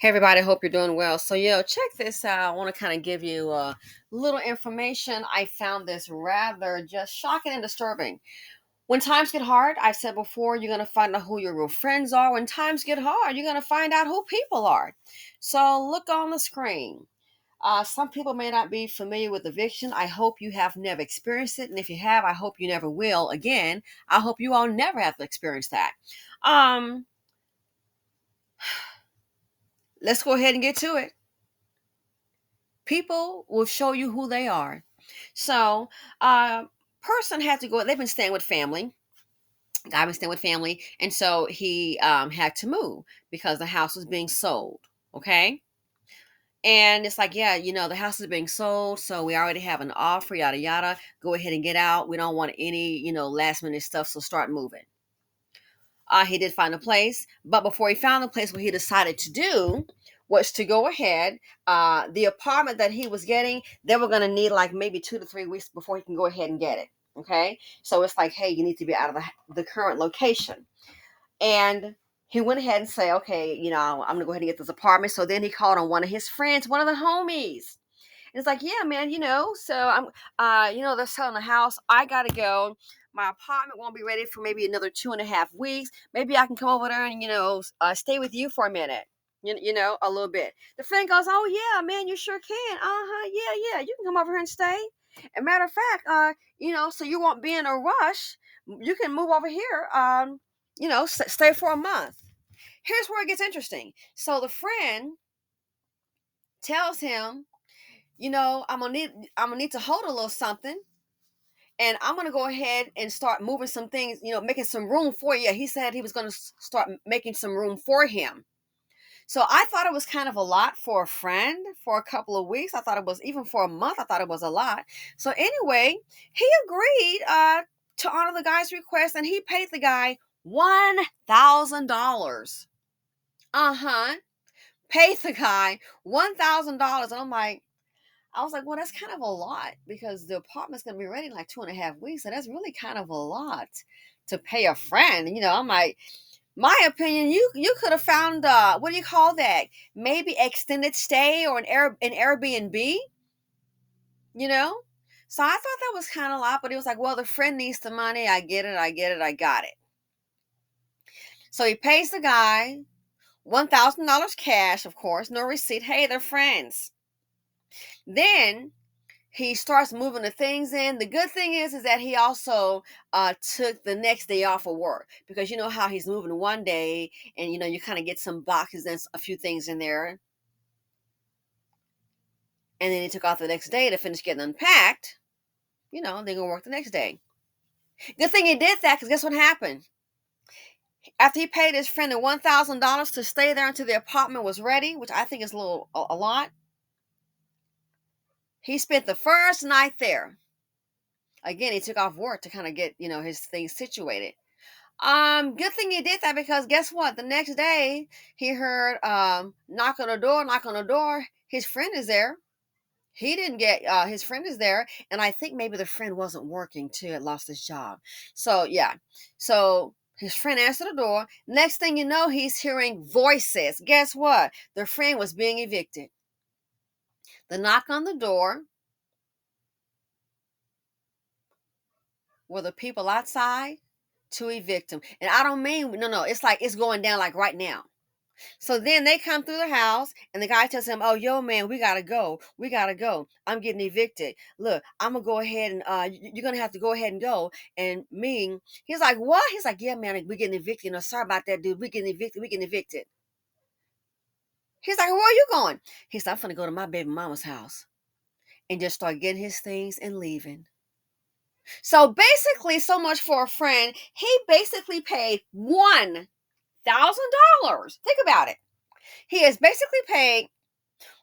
Hey everybody, hope you're doing well. So, check this out. I want to kind of give you a little information. I found this rather just shocking and disturbing. When times get hard, I've said before, you're going to find out who your real friends are. When times get hard, you're going to find out who people are. So, look on the screen. Some people may not be familiar with eviction. I hope you have never experienced it. And if you have, I hope you never will. Again, I hope you all never have to experience that. Um, let's go ahead and get to it. People will show you who they are. So, person had to go. They've been staying with family. Guy been staying with family, and so he had to move because the house was being sold. Okay, and it's like, yeah, the house is being sold, so we already have an offer, yada yada. Go ahead and get out. We don't want any, last minute stuff. So start moving. He did find a place, but before he found the place, what he decided to do was to go ahead. The apartment that he was getting, they were going to need like maybe 2 to 3 weeks before he can go ahead and get it. Okay, so it's like, hey, you need to be out of the current location, and he went ahead and say, okay, I'm gonna go ahead and get this apartment. So then he called on one of his friends, one of the homies. And it's like, yeah, man, so they're selling a house. I gotta go. My apartment won't be ready for maybe another 2.5 weeks. Maybe I can come over there and, stay with you for a minute. A little bit. The friend goes, oh yeah, man, you sure can. Uh-huh. Yeah, you can come over here and stay. And matter of fact, so you won't be in a rush. You can move over here, stay for a month. Here's where it gets interesting. So the friend tells him, I'm gonna need to hold a little something, and I'm gonna go ahead and start moving some things, making some room for you. He said he was gonna start making some room for him. So I thought it was kind of a lot for a friend for a couple of weeks. I thought it was, even for a month, I thought it was a lot. So anyway, he agreed to honor the guy's request, and he paid the guy $1,000. Uh-huh. Paid the guy $1,000. And I was like, well, that's kind of a lot because the apartment's going to be ready in like 2.5 weeks. And that's really kind of a lot to pay a friend. I'm like, my opinion, you could have found, what do you call that? Maybe extended stay or an Airbnb, you know? So I thought that was kind of a lot, but he was like, well, the friend needs the money. I get it. I got it. So he pays the guy $1,000 cash, of course, no receipt. Hey, they're friends. Then he starts moving the things in. The good thing is that he also took the next day off of work, because you know how he's moving one day, and you kind of get some boxes and a few things in there, and then he took off the next day to finish getting unpacked. They're gonna work the next day. Good thing he did that, because guess what happened? After he paid his friend the $1,000 to stay there until the apartment was ready, which I think is a lot, he spent the first night there. Again, he took off work to kind of get his things situated. Good thing he did that, because guess what? The next day he heard knock on the door, knock on the door. His friend is there. He didn't get his friend is there, and I think maybe the friend wasn't working too, had lost his job. So yeah. So his friend answered the door. Next thing you know, he's hearing voices. Guess what? The friend was being evicted. The knock on the door were the people outside to evict him. And I don't mean, no, it's like it's going down like right now. So then they come through the house, and the guy tells him, oh, yo, man, we gotta go. We gotta go. I'm getting evicted. Look, I'm gonna go ahead and you're gonna have to go ahead and go. And he's like, what? He's like, yeah, man, we're getting evicted. Sorry about that, dude. We're getting evicted. We're getting evicted. He's like, where are you going? He's like, I'm gonna go to my baby mama's house and just start getting his things and leaving. So basically, so much for a friend. He basically paid $1,000. Think about it. He has basically paid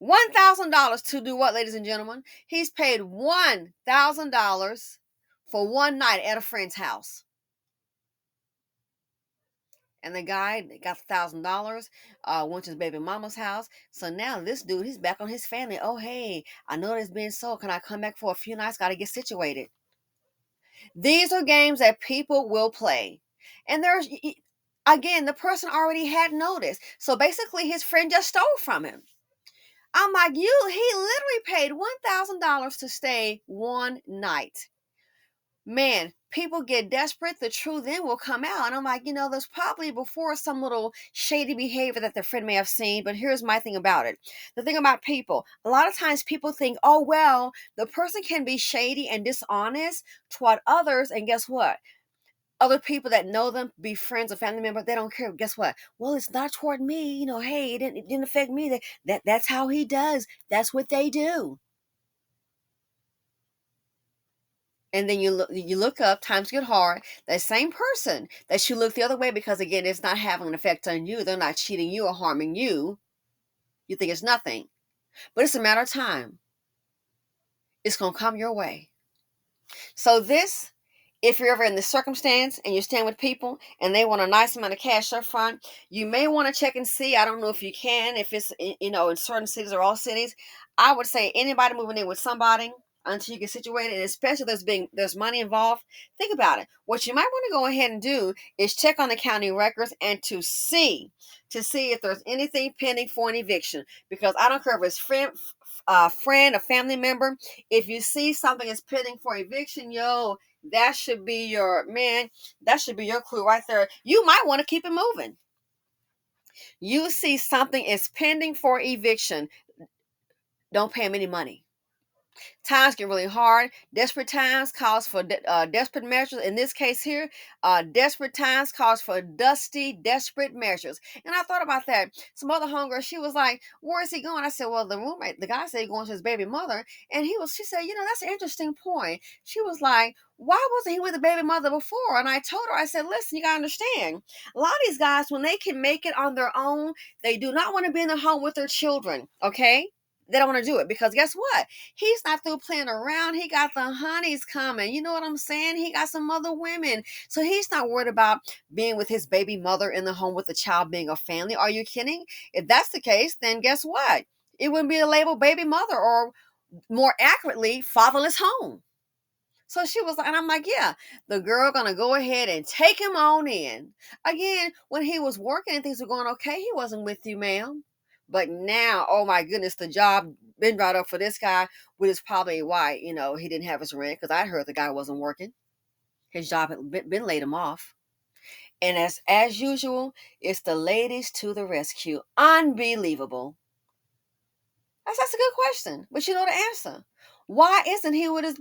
$1,000 to do what, ladies and gentlemen? He's paid $1,000 for one night at a friend's house. And the guy got $1,000, went to his baby mama's house. So now this dude, he's back on his family. Oh, hey, I know it's being sold. Can I come back for a few nights? Got to get situated. These are games that people will play. And Again, the person already had notice. So basically, his friend just stole from him. I'm like, he literally paid $1,000 to stay one night. Man, people get desperate, the truth then will come out. And I'm like, there's probably before some little shady behavior that their friend may have seen. But here's my thing about it. The thing about people, a lot of times people think, oh, well, the person can be shady and dishonest toward others. And guess what? Other people that know them, be friends or family members, they don't care. Guess what? Well, it's not toward me. Hey, it didn't affect me. That's how he does. That's what they do. And then you look up, times get hard. That same person that you look the other way because again, it's not having an effect on you. They're not cheating you or harming you. You think it's nothing, but it's a matter of time. It's gonna come your way. So this, if you're ever in this circumstance and you're staying with people and they want a nice amount of cash up front, you may want to check and see. I don't know if you can, if it's in certain cities or all cities. I would say anybody moving in with somebody until you get situated, and especially there's money involved. Think about it. What you might want to go ahead and do is check on the county records and to see if there's anything pending for an eviction. Because I don't care if it's friend, a family member. If you see something is pending for eviction, that should be your man. That should be your clue right there. You might want to keep it moving. You see something is pending for eviction. Don't pay them any money. Times get really hard. Desperate times calls for desperate measures. In this case here, desperate times calls for desperate measures. And I thought about that. Some other homegirl, she was like, "Where is he going?" I said, "Well, the guy said he's going to his baby mother." And she said, "That's an interesting point." She was like, "Why wasn't he with the baby mother before?" And I told her, I said, "Listen, you gotta understand. A lot of these guys, when they can make it on their own, they do not want to be in the home with their children. Okay." They don't want to do it because guess what? He's not through playing around. He got the honeys coming. You know what I'm saying? He got some other women. So he's not worried about being with his baby mother in the home with the child being a family. Are you kidding? If that's the case, then guess what? It wouldn't be a label baby mother, or more accurately, fatherless home. So she was like, and I'm like, yeah, the girl gonna go ahead and take him on in. Again, when he was working and things were going okay, he wasn't with you, ma'am. But now, oh my goodness, the job been brought up for this guy, which is probably why, he didn't have his rent, because I heard the guy wasn't working. His job had been laid him off. And as usual, it's the ladies to the rescue. Unbelievable. That's a good question. But you know the answer. Why isn't he with his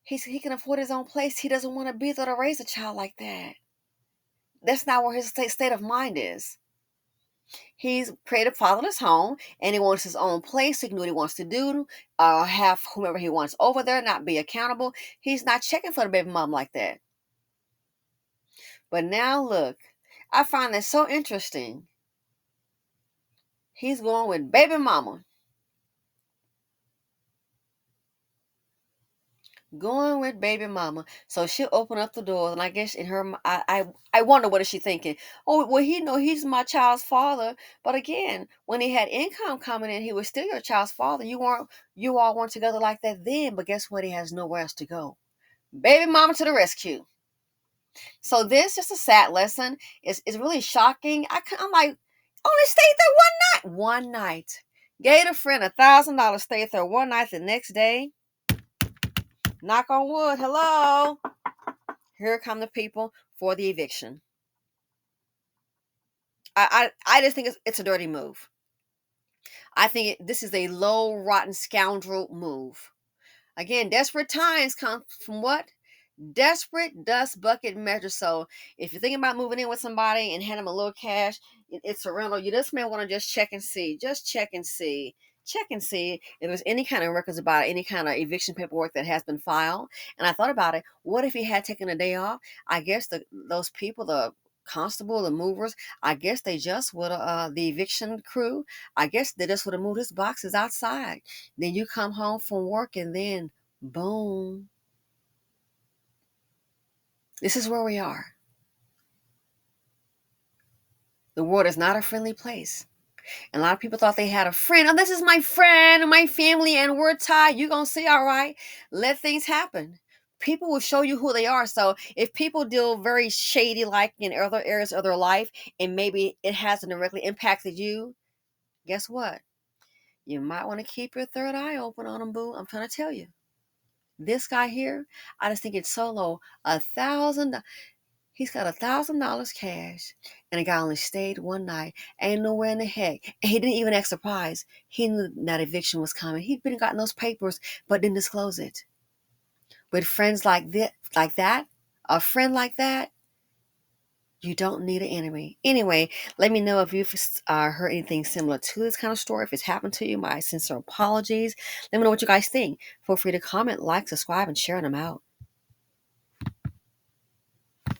he can afford his own place. He doesn't want to be there to raise a child like that. That's not where his state of mind is. He's created a fatherless home and he wants his own place. He can do what he wants to do, have whomever he wants over there, not be accountable. He's not checking for the baby mom like that. But now look, I find that so interesting. He's going with baby mama. Going with baby mama. So she'll open up the door, and I guess in her, I wonder what is she thinking. Oh, well, he's my child's father. But again, when he had income coming in, he was still your child's father. You all weren't together like that then. But guess what? He has nowhere else to go. Baby mama to the rescue. So this is a sad lesson. It's really shocking. I'm like, only stayed there one night. One night. Gave a friend $1,000. Stayed there one night. The next day. Knock on wood. Hello. Here come the people for the eviction. I just think it's a dirty move. I think this is a low, rotten scoundrel move. Again, desperate times come from what? Desperate dust bucket measure. So if you're thinking about moving in with somebody and hand them a little cash, it's a rental. You just may want to just check and see. Just check and see. Check and see if there's any kind of records about any kind of eviction paperwork that has been filed. And I thought about it. What if he had taken a day off? I guess those people, the constable, the movers, I guess they just would the eviction crew, I guess they just would have moved his boxes outside. Then you come home from work and then boom. This is where we are. The world is not a friendly place. And a lot of people thought they had a friend. Oh, this is my friend and my family, and we're tied. You're going to see, all right. Let things happen. people will show you who they are. So if people deal very shady like in other areas of their life, and maybe it hasn't directly impacted you, guess what? You might want to keep your third eye open on them, boo. I'm trying to tell you. This guy here, I just think it's so low. He's got $1,000 cash, and the guy only stayed one night. Ain't nowhere in the heck. And he didn't even act surprised. He knew that eviction was coming. He'd been gotten those papers, but didn't disclose it. With friends like that, a friend like that, you don't need an enemy. Anyway, let me know if you've heard anything similar to this kind of story. If it's happened to you, my sincere apologies. Let me know what you guys think. Feel free to comment, like, subscribe, and share them out.